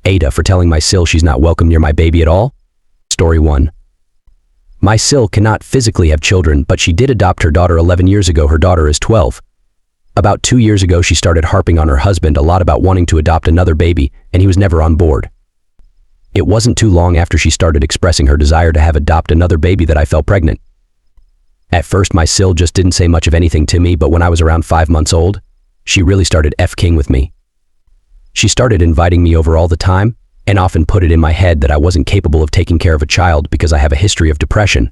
AITA for telling my SIL she's not welcome near my baby at all? Story 1. My SIL cannot physically have children, but she did adopt her daughter 11 years ago. Her daughter is 12. About 2 years ago, she started harping on her husband a lot about wanting to adopt another baby, and he was never on board. It wasn't too long after she started expressing her desire to adopt another baby that I fell pregnant. At first, my SIL just didn't say much of anything to me, but when I was around 5 months old, she really started F-king with me. She started inviting me over all the time, and often put it in my head that I wasn't capable of taking care of a child because I have a history of depression.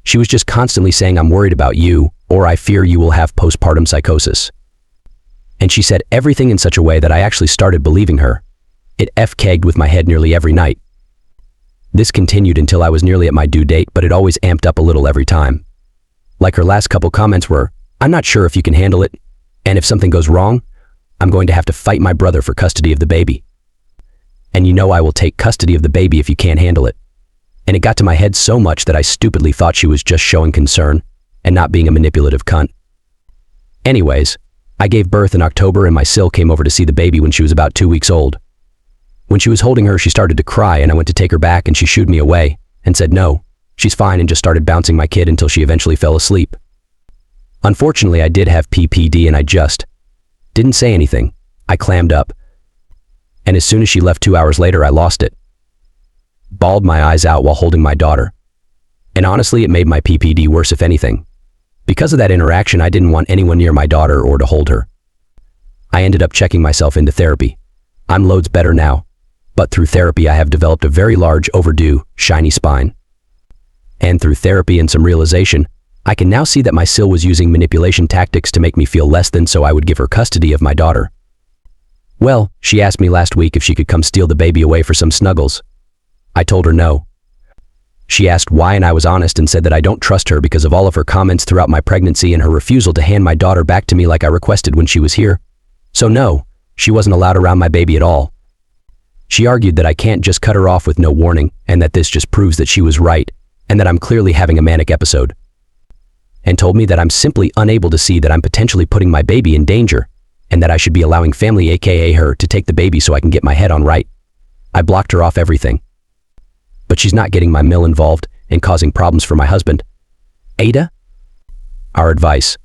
She was just constantly saying, "I'm worried about you," or "I fear you will have postpartum psychosis." And she said everything in such a way that I actually started believing her. It F-kegged with my head nearly every night. This continued until I was nearly at my due date, but it always amped up a little every time. Like her last couple comments were, "I'm not sure if you can handle it, and if something goes wrong, I'm going to have to fight my brother for custody of the baby. And you know I will take custody of the baby if you can't handle it." And it got to my head so much that I stupidly thought she was just showing concern and not being a manipulative cunt. Anyways, I gave birth in October and my SIL came over to see the baby when she was about 2 weeks old. When she was holding her, she started to cry and I went to take her back and she shooed me away and said no, she's fine, and just started bouncing my kid until she eventually fell asleep. Unfortunately, I did have PPD and I just didn't say anything. I clammed up. And as soon as she left 2 hours later, I lost it. Bawled my eyes out while holding my daughter. And honestly, it made my PPD worse if anything. Because of that interaction, I didn't want anyone near my daughter or to hold her. I ended up checking myself into therapy. I'm loads better now. But through therapy, I have developed a very large, overdue, shiny spine. And through therapy and some realization, I can now see that my SIL was using manipulation tactics to make me feel less than so I would give her custody of my daughter. Well, she asked me last week if she could come steal the baby away for some snuggles. I told her no. She asked why, and I was honest and said that I don't trust her because of all of her comments throughout my pregnancy and her refusal to hand my daughter back to me like I requested when she was here. So no, she wasn't allowed around my baby at all. She argued that I can't just cut her off with no warning and that this just proves that she was right and that I'm clearly having a manic episode. And told me that I'm simply unable to see that I'm potentially putting my baby in danger and that I should be allowing family, aka her, to take the baby so I can get my head on right. I blocked her off everything. But she's not getting my MIL involved and causing problems for my husband. AITA? Our advice.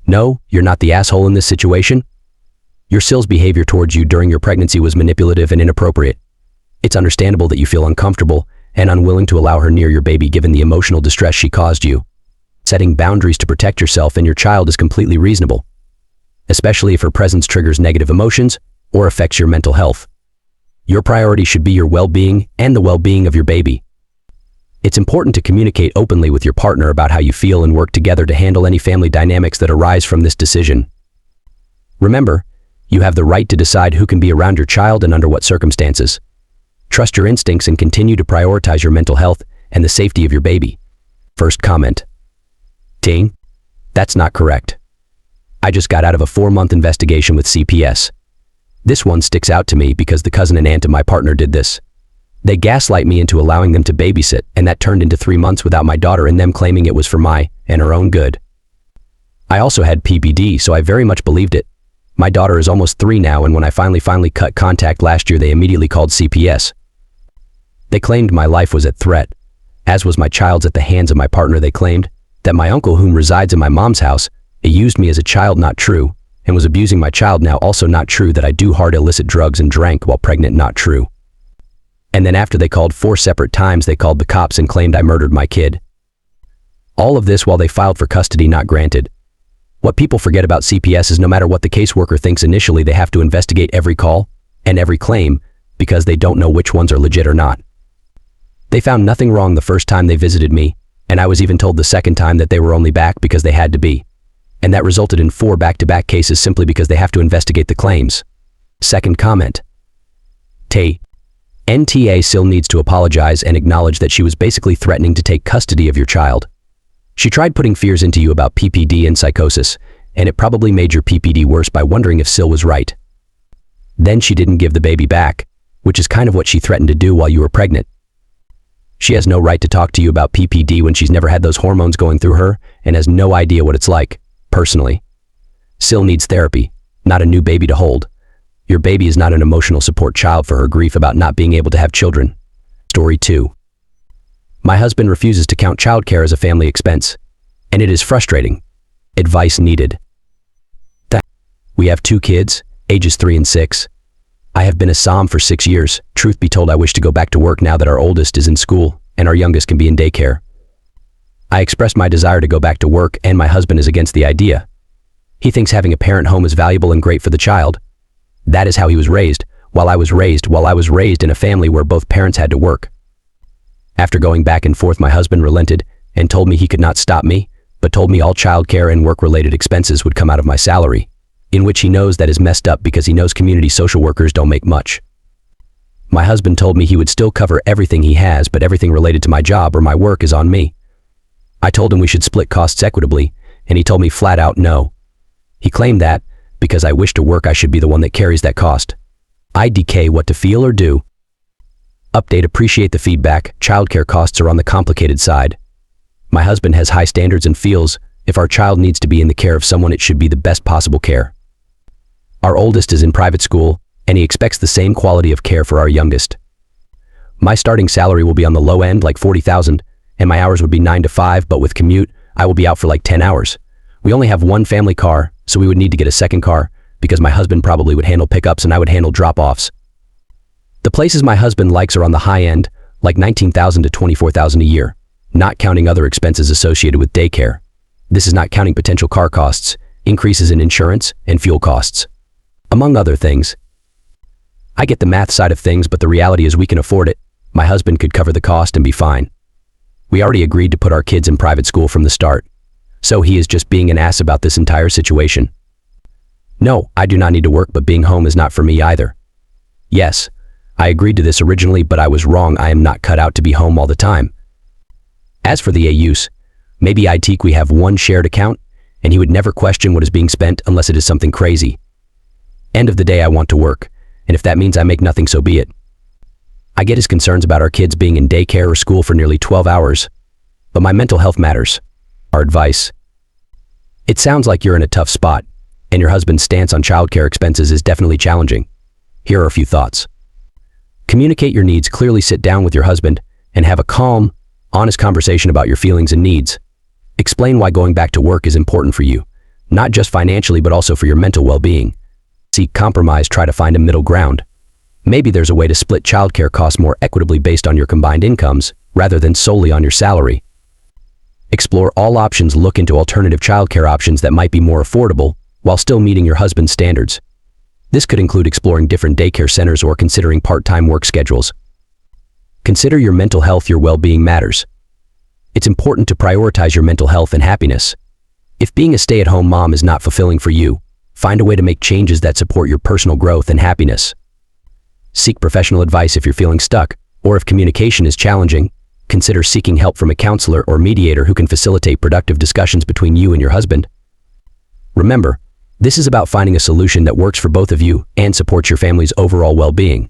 No, you're not the asshole in this situation. Your SIL's behavior towards you during your pregnancy was manipulative and inappropriate. It's understandable that you feel uncomfortable and unwilling to allow her near your baby given the emotional distress she caused you. Setting boundaries to protect yourself and your child is completely reasonable, especially if her presence triggers negative emotions or affects your mental health. Your priority should be your well-being and the well-being of your baby. It's important to communicate openly with your partner about how you feel and work together to handle any family dynamics that arise from this decision. Remember, you have the right to decide who can be around your child and under what circumstances. Trust your instincts and continue to prioritize your mental health and the safety of your baby. First comment. Ting, that's not correct. I just got out of a 4-month investigation with CPS. This one sticks out to me because the cousin and aunt of my partner did this. They gaslight me into allowing them to babysit, and that turned into 3 months without my daughter and them claiming it was for my and her own good. I also had PPD, so I very much believed it. My daughter is almost 3 now, and when I finally cut contact last year, they immediately called CPS. They claimed my life was at threat, as was my child's at the hands of my partner. They claimed that my uncle, whom resides in my mom's house, used me as a child, not true, and was abusing my child, now also not true, that I do hard illicit drugs and drank while pregnant, not true. And then after they called 4 separate times, they called the cops and claimed I murdered my kid. All of this while they filed for custody not granted. What people forget about CPS is no matter what the caseworker thinks initially, they have to investigate every call and every claim because they don't know which ones are legit or not. They found nothing wrong the first time they visited me, and I was even told the second time that they were only back because they had to be. And that resulted in 4 back-to-back cases simply because they have to investigate the claims. Second comment. NTA SIL needs to apologize and acknowledge that she was basically threatening to take custody of your child. She tried putting fears into you about PPD and psychosis, and it probably made your PPD worse by wondering if SIL was right. Then she didn't give the baby back, which is kind of what she threatened to do while you were pregnant. She has no right to talk to you about PPD when she's never had those hormones going through her and has no idea what it's like, personally. SIL needs therapy, not a new baby to hold. Your baby is not an emotional support child for her grief about not being able to have children. Story 2. My husband refuses to count childcare as a family expense, and it is frustrating. Advice needed. We have 2 kids, ages 3 and 6. I have been a SOM for 6 years. Truth be told, I wish to go back to work now that our oldest is in school and our youngest can be in daycare. I expressed my desire to go back to work, and my husband is against the idea. He thinks having a parent home is valuable and great for the child. That is how he was raised, while I was raised in a family where both parents had to work. After going back and forth, my husband relented and told me he could not stop me, but told me all childcare and work-related expenses would come out of my salary, in which he knows that is messed up because he knows community social workers don't make much. My husband told me he would still cover everything he has, but everything related to my job or my work is on me. I told him we should split costs equitably, and he told me flat out no. He claimed that, because I wish to work, I should be the one that carries that cost. IDK, what to feel or do? Update, appreciate the feedback. Childcare costs are on the complicated side. My husband has high standards and feels if our child needs to be in the care of someone, it should be the best possible care. Our oldest is in private school, and he expects the same quality of care for our youngest. My starting salary will be on the low end, like $40,000, and my hours would be 9 to 5, but with commute, I will be out for like 10 hours. We only have 1 family car, so we would need to get a second car, because my husband probably would handle pickups and I would handle drop-offs. The places my husband likes are on the high end, like $19,000 to $24,000 a year, not counting other expenses associated with daycare. This is not counting potential car costs, increases in insurance, and fuel costs, among other things. I get the math side of things, but the reality is we can afford it. My husband could cover the cost and be fine. We already agreed to put our kids in private school from the start, so he is just being an ass about this entire situation. No, I do not need to work, but being home is not for me either. Yes, I agreed to this originally, but I was wrong. I am not cut out to be home all the time. As for the use, maybe ITK, we have 1 shared account, and he would never question what is being spent unless it is something crazy. End of the day, I want to work, and if that means I make nothing, so be it. I get his concerns about our kids being in daycare or school for nearly 12 hours, but my mental health matters. Our advice. It sounds like you're in a tough spot, and your husband's stance on childcare expenses is definitely challenging. Here are a few thoughts. Communicate your needs clearly. Sit down with your husband and have a calm, honest conversation about your feelings and needs. Explain why going back to work is important for you, not just financially, but also for your mental well-being. Seek compromise. Try to find a middle ground. Maybe there's a way to split childcare costs more equitably based on your combined incomes, rather than solely on your salary. Explore all options. Look into alternative childcare options that might be more affordable, while still meeting your husband's standards. This could include exploring different daycare centers or considering part-time work schedules. Consider your mental health. Your well-being matters. It's important to prioritize your mental health and happiness. If being a stay-at-home mom is not fulfilling for you, find a way to make changes that support your personal growth and happiness. Seek professional advice if you're feeling stuck, or if communication is challenging, consider seeking help from a counselor or mediator who can facilitate productive discussions between you and your husband. Remember, this is about finding a solution that works for both of you and supports your family's overall well-being.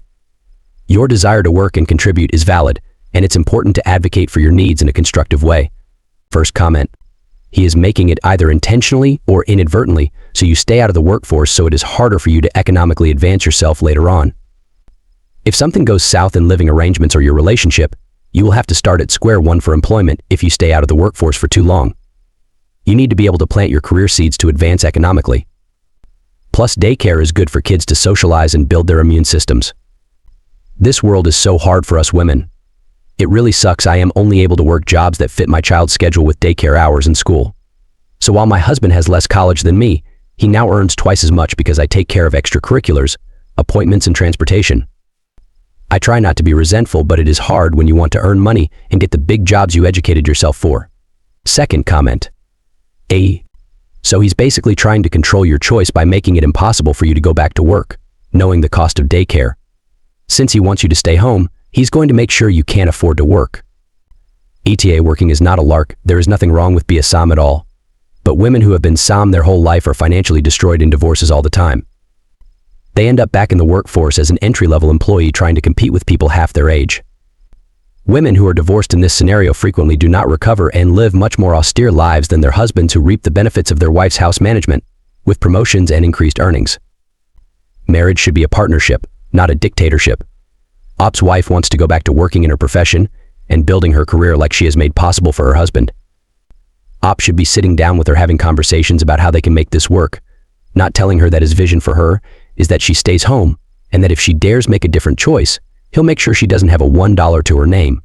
Your desire to work and contribute is valid, and it's important to advocate for your needs in a constructive way. First comment. He is making it either intentionally or inadvertently, so you stay out of the workforce, so it is harder for you to economically advance yourself later on. If something goes south in living arrangements or your relationship, you will have to start at square one for employment if you stay out of the workforce for too long. You need to be able to plant your career seeds to advance economically. Plus, daycare is good for kids to socialize and build their immune systems. This world is so hard for us women. It really sucks. I am only able to work jobs that fit my child's schedule with daycare hours and school. So while my husband has less college than me, he now earns twice as much because I take care of extracurriculars, appointments, and transportation. I try not to be resentful, but it is hard when you want to earn money and get the big jobs you educated yourself for. Second comment. So he's basically trying to control your choice by making it impossible for you to go back to work, knowing the cost of daycare. Since he wants you to stay home, he's going to make sure you can't afford to work. AITA, working is not a lark. There is nothing wrong with being a SOM at all. But women who have been SOM their whole life are financially destroyed in divorces all the time. They end up back in the workforce as an entry-level employee trying to compete with people half their age. Women who are divorced in this scenario frequently do not recover and live much more austere lives than their husbands, who reap the benefits of their wife's house management, with promotions and increased earnings. Marriage should be a partnership, not a dictatorship. Op's wife wants to go back to working in her profession and building her career like she has made possible for her husband. Op should be sitting down with her having conversations about how they can make this work, not telling her that his vision for her is that she stays home and that if she dares make a different choice, he'll make sure she doesn't have a $1 to her name.